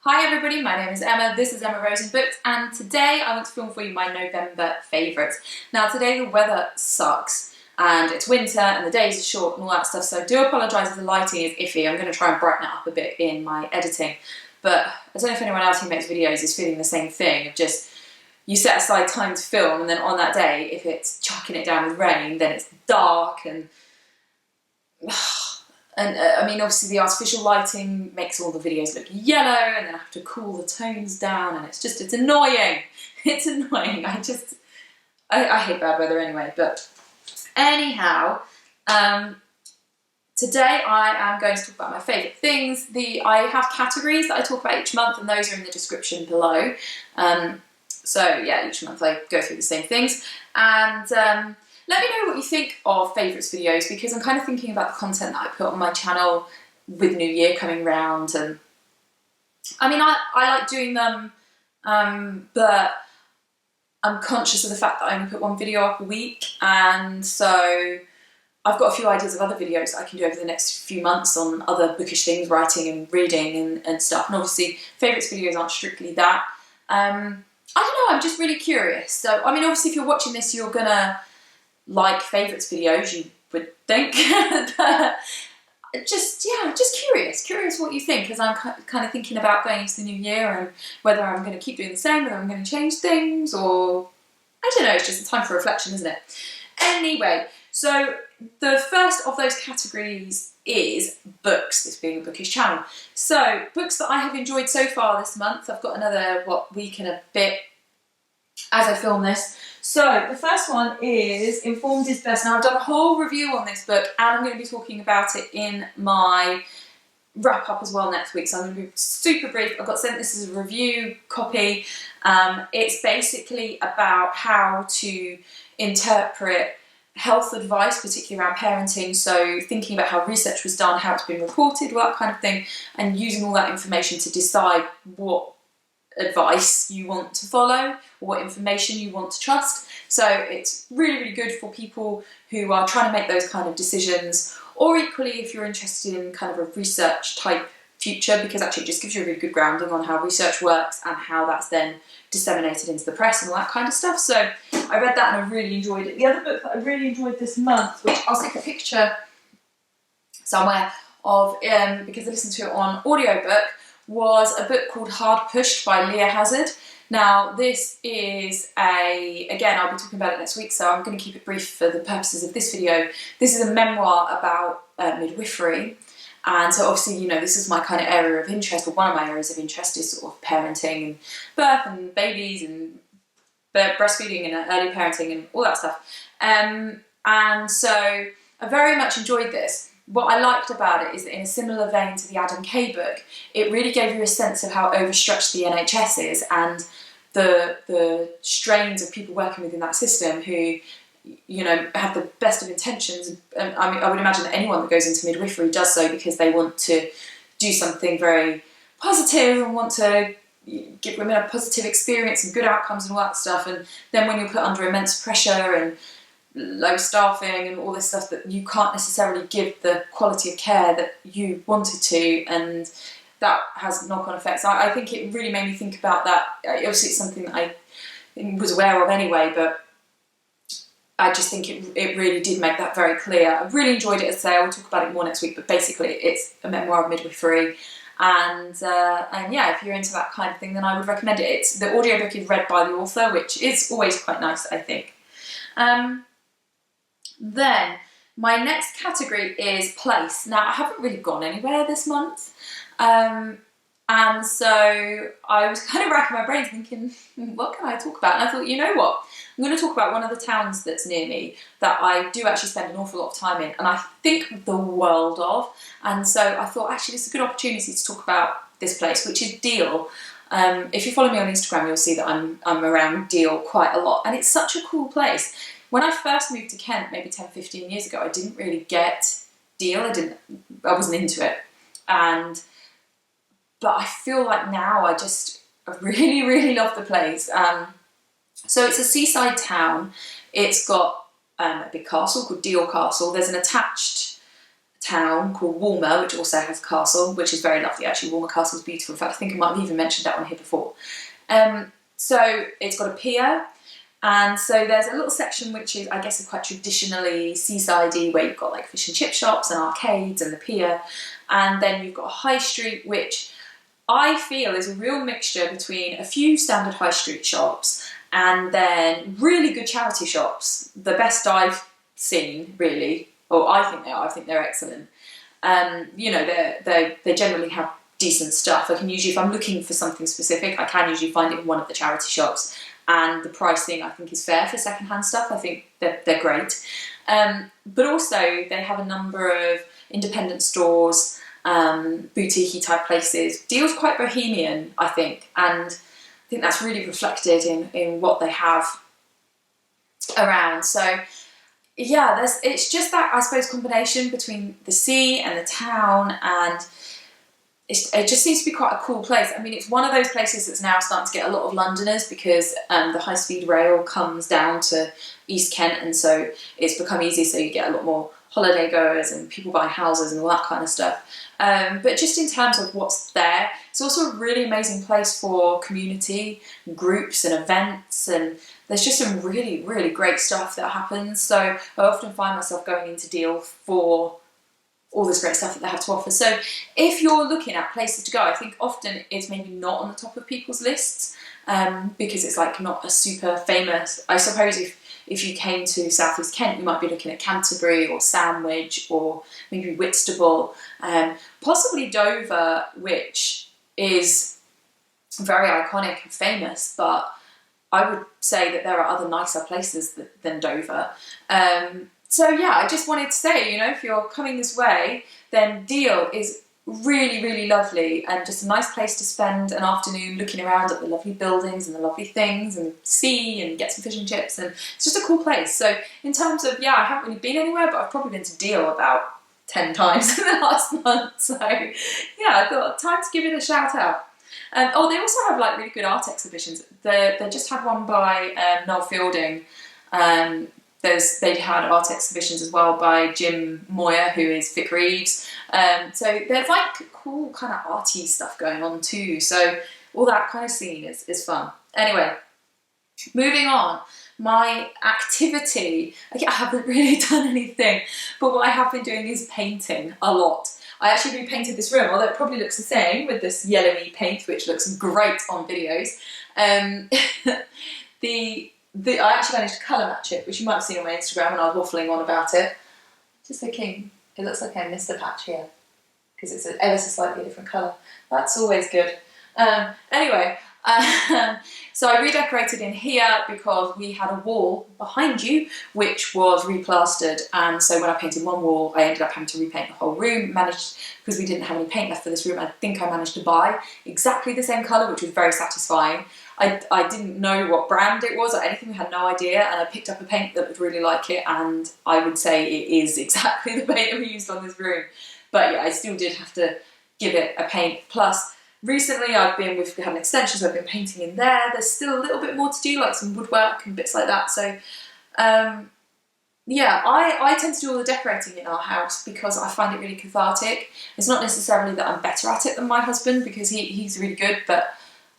Hi everybody, my name is Emma, this is Emma Rose and Books, and today I want to film for you my November favourites. Now today the weather sucks, and it's winter and the days are short and all that stuff, so I do apologise if the lighting is iffy. I'm going to try and brighten it up a bit in my editing, but I don't know if anyone else who makes videos is feeling the same thing, of just, you set aside time to film and then on that day, if it's chucking it down with rain, then it's dark and... I mean, obviously the artificial lighting makes all the videos look yellow, and then I have to cool the tones down, and it's annoying. It's annoying. I hate bad weather anyway. But anyhow, today I am going to talk about my favourite things. I have categories that I talk about each month, and those are in the description below. So yeah, each month I go through the same things, and let me know what you think of favourites videos, because I'm kind of thinking about the content that I put on my channel with New Year coming round. And I mean, I like doing them, but I'm conscious of the fact that I only put one video up a week, and so I've got a few ideas of other videos that I can do over the next few months on other bookish things, writing and reading and stuff. And obviously favourites videos aren't strictly that. I don't know, I'm just really curious. So, I mean, obviously if you're watching this, you're gonna like favourites videos, you would think. But just curious what you think, because I'm kind of thinking about going into the new year and whether I'm going to keep doing the same, whether I'm going to change things, or I don't know, it's just a time for reflection, isn't it? Anyway, so the first of those categories is books, this being a bookish channel. So books that I have enjoyed so far this month. I've got another, week and a bit as I film this. So the first one is Informed is Best. Now I've done a whole review on this book, and I'm going to be talking about it in my wrap up as well next week, so I'm going to be super brief. I got sent this as a review copy. It's basically about how to interpret health advice, particularly around parenting, so thinking about how research was done, how it's been reported, all that kind of thing, and using all that information to decide what advice you want to follow or what information you want to trust. So it's really good for people who are trying to make those kind of decisions, or equally if you're interested in kind of a research type future, because actually it just gives you a really good grounding on how research works and how that's then disseminated into the press and all that kind of stuff. So I read that and I really enjoyed it. The other book that I really enjoyed this month, which I'll stick a picture somewhere of because I listened to it on audiobook, was a book called Hard Pushed by Leah Hazard. Now this is again, I'll be talking about it next week, so I'm going to keep it brief for the purposes of this video. This is a memoir about midwifery, and so obviously, you know, this is my kind of area of interest, or one of my areas of interest is sort of parenting and birth and babies and breastfeeding and early parenting and all that stuff. And so I very much enjoyed this. What I liked about it is that in a similar vein to the Adam Kay book, it really gave you a sense of how overstretched the NHS is, and the strains of people working within that system who, you know, have the best of intentions. And I mean, I would imagine that anyone that goes into midwifery does so because they want to do something very positive and want to give women a positive experience and good outcomes and all that stuff. And then when you're put under immense pressure and low staffing and all this stuff, that you can't necessarily give the quality of care that you wanted to, and that has knock-on effects. I think it really made me think about that. Obviously it's something that I was aware of anyway, but I just think it really did make that very clear. I really enjoyed it. As I say, I will talk about it more next week, but basically it's a memoir of midwifery, and yeah, if you're into that kind of thing, then I would recommend it. The audiobook is read by the author, which is always quite nice, I think. Then my next category is place. Now I haven't really gone anywhere this month, and so I was kind of racking my brains thinking, what can I talk about? And I thought, you know what, I'm going to talk about one of the towns that's near me that I do actually spend an awful lot of time in, and I think the world of. And so I thought, actually, it's a good opportunity to talk about this place, which is Deal. If you follow me on Instagram, you'll see that I'm around Deal quite a lot, and it's such a cool place. When I first moved to Kent, maybe 10, 15 years ago, I didn't really get Deal. I wasn't into it. But I feel like now I really love the place. So it's a seaside town. It's got a big castle called Deal Castle. There's an attached town called Walmer, which also has a castle, which is very lovely actually. Walmer Castle is beautiful. In fact, I think I might have even mentioned that one here before. So it's got a pier, and so there's a little section which is, I guess, quite traditionally seasidey, where you've got like fish and chip shops and arcades and the pier, and then you've got a high street which I feel is a real mixture between a few standard high street shops and then really good charity shops, the best I've seen, really. Or I think they are. I think they're excellent. You know, they generally have decent stuff. I can usually, if I'm looking for something specific, I can usually find it in one of the charity shops, and the pricing I think is fair for secondhand stuff. I think they're great. But also they have a number of independent stores, boutique-y type places. Deal's quite bohemian, I think, and I think that's really reflected in what they have around. So yeah, it's just that, I suppose, combination between the sea and the town, and it just seems to be quite a cool place. I mean, it's one of those places that's now starting to get a lot of Londoners, because the high-speed rail comes down to East Kent, and so it's become easy, so you get a lot more holiday goers and people buying houses and all that kind of stuff. But just in terms of what's there, it's also a really amazing place for community groups and events, and there's just some really, really great stuff that happens. So I often find myself going into Deal for all this great stuff that they have to offer. So if you're looking at places to go, I think often it's maybe not on the top of people's lists, because it's like not a super famous. I suppose if you came to South East Kent, you might be looking at Canterbury or Sandwich or maybe Whitstable, possibly Dover, which is very iconic and famous, but I would say that there are other nicer places than Dover. So yeah, I just wanted to say, you know, if you're coming this way, then Deal is really, really lovely, and just a nice place to spend an afternoon looking around at the lovely buildings and the lovely things and see and get some fish and chips, and it's just a cool place. So in terms of, yeah, I haven't really been anywhere, but I've probably been to Deal about 10 times in the last month. So yeah, I thought time to give it a shout out. Oh, they also have like really good art exhibitions. They just had one by Noel Fielding. They had art exhibitions as well by Jim Moyer, who is Vic Reeves. So there's like cool kind of arty stuff going on too. So all that kind of scene is fun. Anyway, moving on. My activity, I haven't really done anything, but what I have been doing is painting a lot. I actually repainted this room, although it probably looks the same with this yellowy paint, which looks great on videos. I actually managed to colour match it, which you might have seen on my Instagram when I was waffling on about it. Just looking, it looks like I missed a patch here, because it's ever so slightly different colour. That's always good. Anyway, so I redecorated in here because we had a wall behind you which was replastered, and so when I painted one wall I ended up having to repaint the whole room. Because we didn't have any paint left for this room, I think I managed to buy exactly the same colour, which was very satisfying. I didn't know what brand it was or anything, we had no idea, and I picked up a paint that looked really like it, and I would say it is exactly the paint that we used on this room. But yeah, I still did have to give it a paint. Plus, recently we've had an extension, so I've been painting in there. There's still a little bit more to do, like some woodwork and bits like that. So yeah, I tend to do all the decorating in our house because I find it really cathartic. It's not necessarily that I'm better at it than my husband, because he's really good, but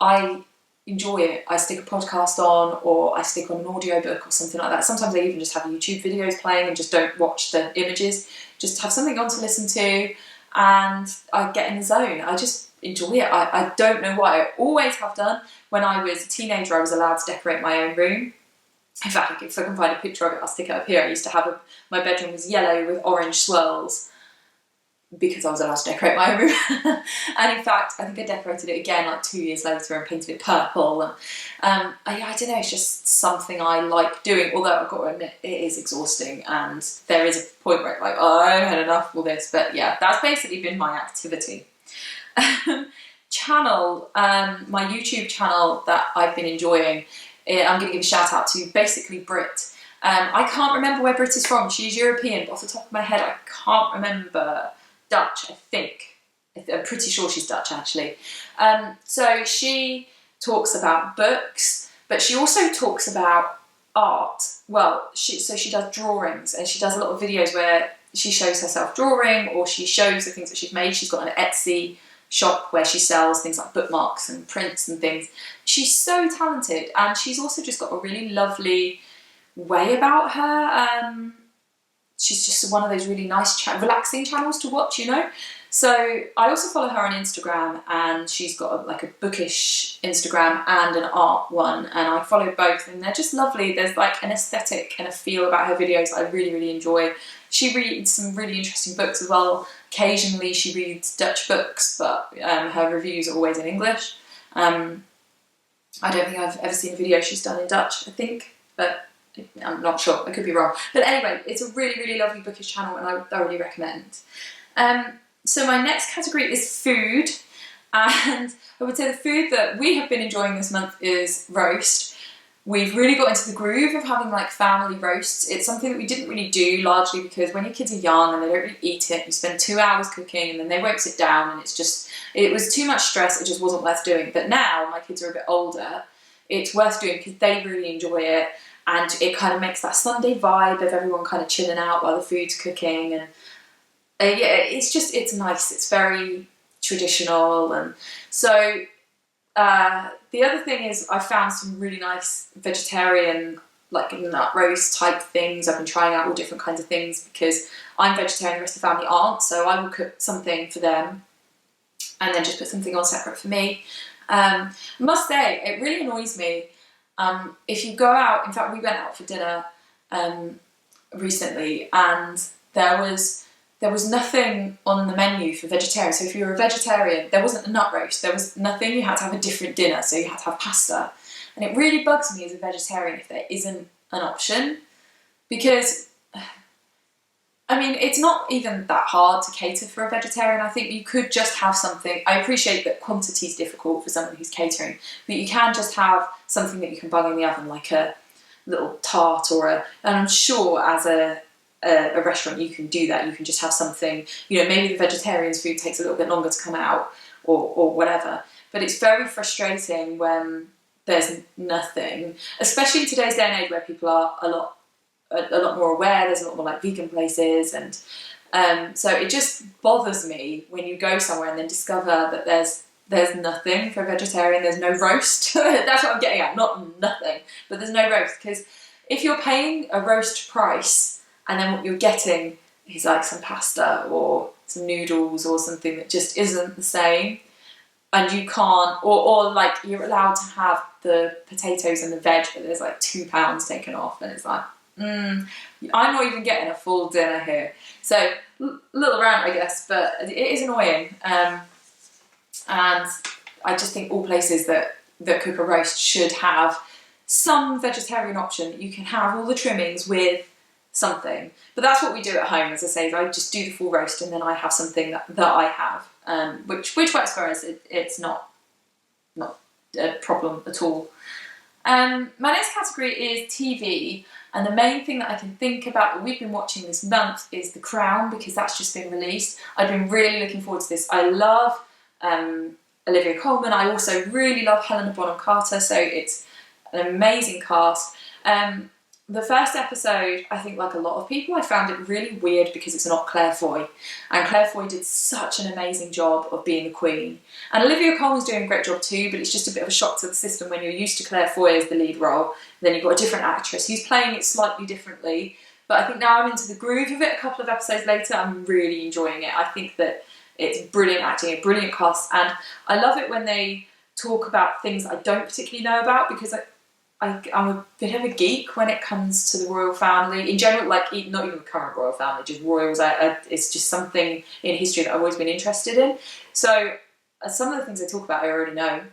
I enjoy it. I stick a podcast on, or I stick on an audiobook or something like that. Sometimes I even just have YouTube videos playing and just don't watch the images, just have something on to listen to, and I get in the zone. I just enjoy it. I don't know why. I always have done. When I was a teenager, I was allowed to decorate my own room. In fact, if I can find a picture of it, I'll stick it up here. I used to have my bedroom was yellow with orange swirls because I was allowed to decorate my own room. And in fact, I think I decorated it again like 2 years later and painted it purple. And I don't know, it's just something I like doing, although I've got to admit it is exhausting, and there is a point where it's like, oh, I've had enough of all this. But yeah, that's basically been my activity. Channel, my YouTube channel that I've been enjoying, I'm going to give a shout out to Basically Brit. I can't remember where Brit is from. She's European, but off the top of my head I can't remember. Dutch, I think. I'm pretty sure she's Dutch actually. So she talks about books, but she also talks about art. Well, she does drawings, and she does a lot of videos where she shows herself drawing, or she shows the things that she's made. She's got an Etsy shop where she sells things like bookmarks and prints and things. She's so talented, and she's also just got a really lovely way about her. She's just one of those really nice, relaxing channels to watch, you know. So I also follow her on Instagram, and she's got like a bookish Instagram and an art one, and I follow both, and they're just lovely. There's like an aesthetic and a feel about her videos I really, really enjoy. She reads some really interesting books as well. Occasionally she reads Dutch books, but her reviews are always in English. I don't think I've ever seen a video she's done in Dutch, I think, but I'm not sure, I could be wrong. But anyway, it's a really, really lovely bookish channel, and I thoroughly recommend. So my next category is food, and I would say the food that we have been enjoying this month is roast. We've really got into the groove of having like family roasts. It's something that we didn't really do, largely because when your kids are young and they don't really eat it, you spend 2 hours cooking and then they won't sit down, and it was too much stress, it just wasn't worth doing. But now my kids are a bit older, it's worth doing because they really enjoy it, and it kind of makes that Sunday vibe of everyone kind of chilling out while the food's cooking, and yeah, it's nice, it's very traditional. And so the other thing is I found some really nice vegetarian, like nut roast type things. I've been trying out all different kinds of things because I'm vegetarian, the rest of the family aren't, so I will cook something for them and then just put something on separate for me. I must say, it really annoys me if you go out. In fact, we went out for dinner recently, and there was nothing on the menu for vegetarian. So if you were a vegetarian, there wasn't a nut roast, there was nothing, you had to have a different dinner, so you had to have pasta. And it really bugs me as a vegetarian if there isn't an option, because, I mean, it's not even that hard to cater for a vegetarian. I think you could just have something. I appreciate that quantity is difficult for someone who's catering, but you can just have something that you can bung in the oven, like a little tart and I'm sure as a restaurant you can do that. You can just have something, you know, maybe the vegetarian's food takes a little bit longer to come out or whatever, but it's very frustrating when there's nothing, especially in today's day and age where people are a lot more aware. There's a lot more like vegan places, and so it just bothers me when you go somewhere and then discover that there's nothing for a vegetarian. There's no roast. That's what I'm getting at, not nothing, but there's no roast, because if you're paying a roast price and then what you're getting is like some pasta or some noodles or something that just isn't the same, and you can't, or like you're allowed to have the potatoes and the veg, but there's like £2 taken off, and it's like, I'm not even getting a full dinner here. So a little rant, I guess, but it is annoying. And I just think all places that cook a roast should have some vegetarian option that you can have all the trimmings with something. But that's what we do at home, as I say, is I just do the full roast and then I have something that I have, which works for us. It's not a problem at all. My next category is TV, and the main thing that I can think about that we've been watching this month is The Crown, because that's just been released. I've been really looking forward to this. I love Olivia Colman. I also really love Helena Bonham Carter, so it's an amazing cast. The first episode, I think like a lot of people, I found it really weird because it's not Claire Foy. And Claire Foy did such an amazing job of being the Queen. And Olivia Colman's doing a great job too, but it's just a bit of a shock to the system when you're used to Claire Foy as the lead role. Then you've got a different actress who's playing it slightly differently. But I think now I'm into the groove of it. A couple of episodes later, I'm really enjoying it. I think that it's brilliant acting, a brilliant cast. And I love it when they talk about things I don't particularly know about, because I'm a bit of a geek when it comes to the royal family in general, like not even the current royal family, just royals. It's just something in history that I've always been interested in. So some of the things they talk about I already know,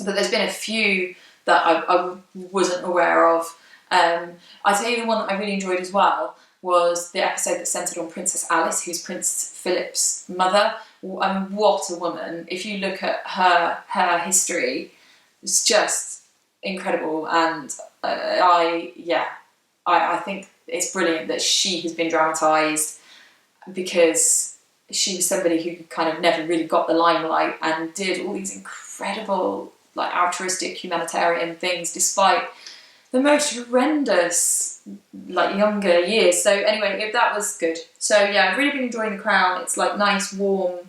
but there's been a few that I wasn't aware of. I tell you, the one that I really enjoyed as well was the episode that centred on Princess Alice, who's Prince Philip's mother. I mean, what a woman. If you look at her history, it's just incredible, and I think it's brilliant that she has been dramatised, because she was somebody who kind of never really got the limelight and did all these incredible, like, altruistic humanitarian things despite the most horrendous, like, younger years. So anyway, that was good. So yeah, I've really been enjoying The Crown. It's like nice, warm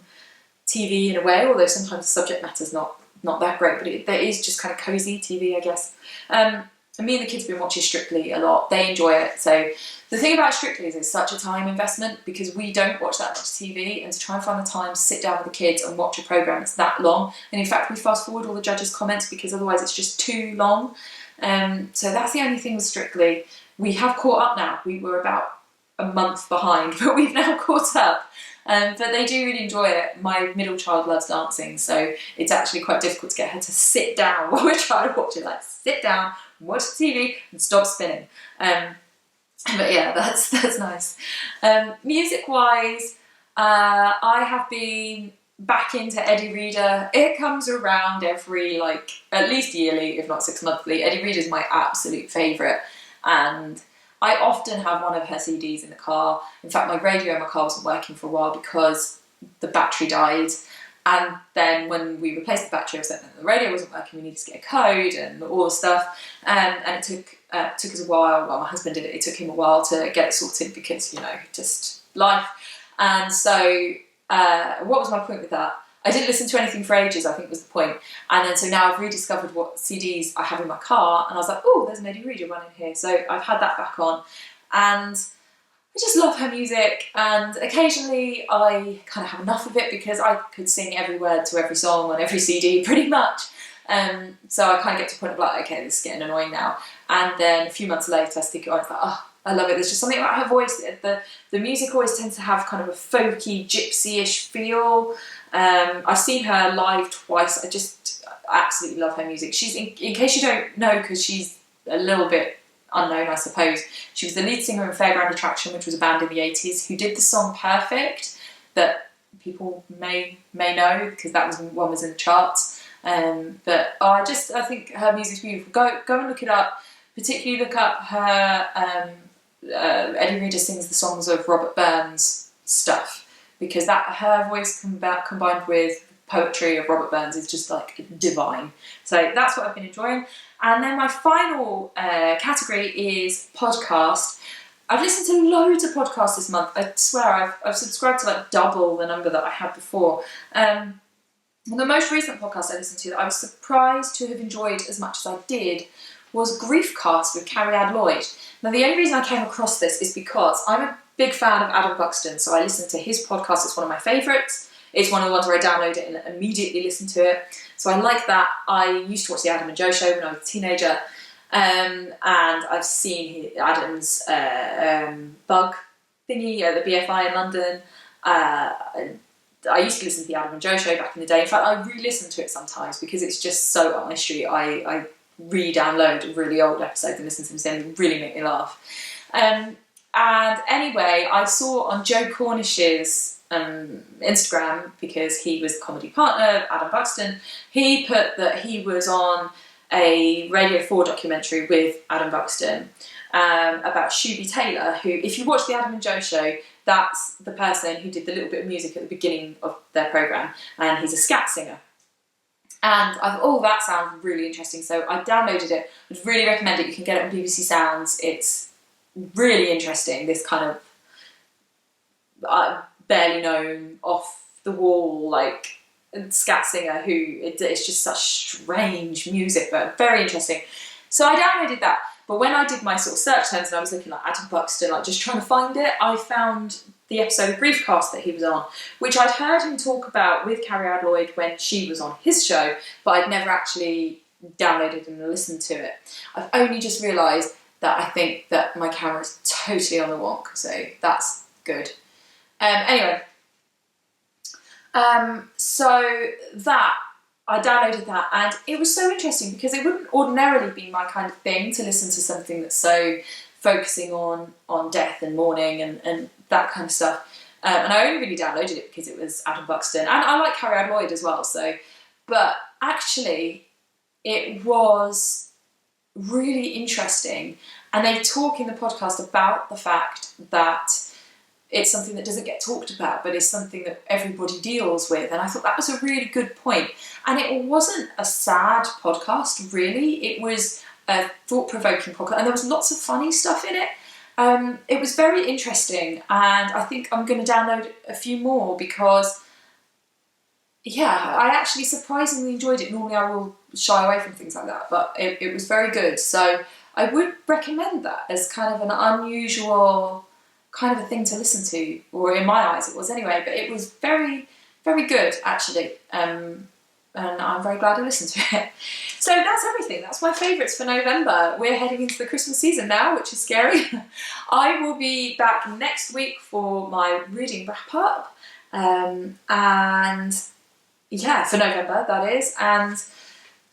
TV in a way, although sometimes the subject matter's not that great, but it is just kind of cosy TV, I guess. And me and the kids have been watching Strictly a lot. They enjoy it. So the thing about Strictly is it's such a time investment because we don't watch that much TV, and to try and find the time to sit down with the kids and watch a programme that's that long. And in fact, we fast forward all the judges' comments because otherwise it's just too long. So that's the only thing with Strictly. We have caught up now. We were about a month behind, but we've now caught up. But they do really enjoy it. My middle child loves dancing, so it's actually quite difficult to get her to sit down while we're trying to watch it. Like, sit down, watch the TV, and stop spinning. But yeah, that's nice. Music-wise, I have been back into Eddie Reader. It comes around every, like, at least yearly, if not 6 monthly. Eddie Reader is my absolute favourite, and I often have one of her CDs in the car. In fact, my radio in my car wasn't working for a while because the battery died. And then when we replaced the battery, I was saying that the radio wasn't working, we needed to get a code and all the stuff. And it took us a while. Well, my husband did it. It took him a while to get it sorted because, you know, just life. And so what was my point with that? I didn't listen to anything for ages, I think was the point. And then so now I've rediscovered what CDs I have in my car, and I was like, oh, there's an Eddie Reader one in here. So I've had that back on, and I just love her music. And occasionally I kind of have enough of it because I could sing every word to every song on every CD pretty much. So I kind of get to the point of like, okay, this is getting annoying now. And then a few months later I stick it on, it's like, oh, I love it. There's just something about her voice. The music always tends to have kind of a folky, gypsy-ish feel. I've seen her live twice. I just absolutely love her music. She's, in case you don't know, because she's a little bit unknown, I suppose, she was the lead singer in Fairground Attraction, which was a band in the 80s, who did the song Perfect, that people may know, because that was in the charts. But I think her music's beautiful. Go and look it up. Particularly look up her Eddie Reader sings the songs of Robert Burns stuff, because that her voice combined with poetry of Robert Burns is just like divine. So that's what I've been enjoying. And then my final category is podcast. I've listened to loads of podcasts this month. I swear I've subscribed to like double the number that I had before. The most recent podcast I listened to that I was surprised to have enjoyed as much as I did was Griefcast with Carrie-Anne Lloyd. Now, the only reason I came across this is because I'm a big fan of Adam Buxton, so I listen to his podcast. It's one of my favourites. It's one of the ones where I download it and immediately listen to it. So I like that. I used to watch the Adam and Joe show when I was a teenager, and I've seen Adam's bug thingy at the BFI in London. I used to listen to the Adam and Joe show back in the day. In fact, I re-listen to it sometimes because it's just so up my street. I re-download really old episodes and listen to them and really make me laugh. And anyway, I saw on Joe Cornish's Instagram, because he was the comedy partner of Adam Buxton, he put that he was on a Radio 4 documentary with Adam Buxton about Shuby Taylor, who, if you watch the Adam and Joe show, that's the person who did the little bit of music at the beginning of their programme, and he's a scat singer. And I thought, oh, that sounds really interesting. So I downloaded it. I'd really recommend it. You can get it on BBC Sounds. It's really interesting. This kind of barely known, off the wall, like, scat singer who it's just such strange music, but very interesting. So I downloaded that. But when I did my sort of search terms and I was looking like Adam Buxton, like just trying to find it, I found the episode of Briefcast that he was on, which I'd heard him talk about with Carrie-Anne Lloyd when she was on his show, but I'd never actually downloaded and listened to it. I've only just realised that I think that my camera's totally on the wonk, so that's good. Anyway, so that, I downloaded that, and it was so interesting because it wouldn't ordinarily be my kind of thing to listen to something that's so focusing on death and mourning and that kind of stuff. And I only really downloaded it because it was Adam Buxton, and I like Carrie-Anne Lloyd as well. So, but actually, it was really interesting, and they talk in the podcast about the fact that it's something that doesn't get talked about, but is something that everybody deals with. And I thought that was a really good point. And it wasn't a sad podcast, really. It was a thought-provoking podcast, and there was lots of funny stuff in it. It was very interesting, and I think I'm going to download a few more because, yeah, I actually surprisingly enjoyed it. Normally I will shy away from things like that, but it was very good. So I would recommend that as kind of an unusual kind of a thing to listen to, or in my eyes it was anyway, but it was very, very good actually. And I'm very glad I listened to it. So that's everything. That's my favourites for November. We're heading into the Christmas season now, which is scary. I will be back next week for my reading wrap up. And yeah, for November that is. And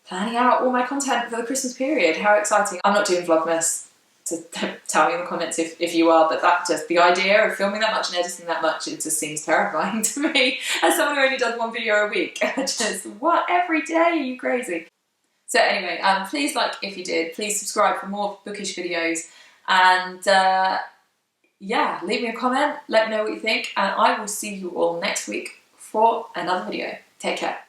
planning out all my content for the Christmas period. How exciting. I'm not doing Vlogmas, to tell me in the comments if you are, but that just, the idea of filming that much and editing that much, it just seems terrifying to me as someone who only does one video a week. Just, what, every day? Are you crazy? So anyway, please like if you did, please subscribe for more bookish videos, and yeah, leave me a comment, let me know what you think, and I will see you all next week for another video. Take care.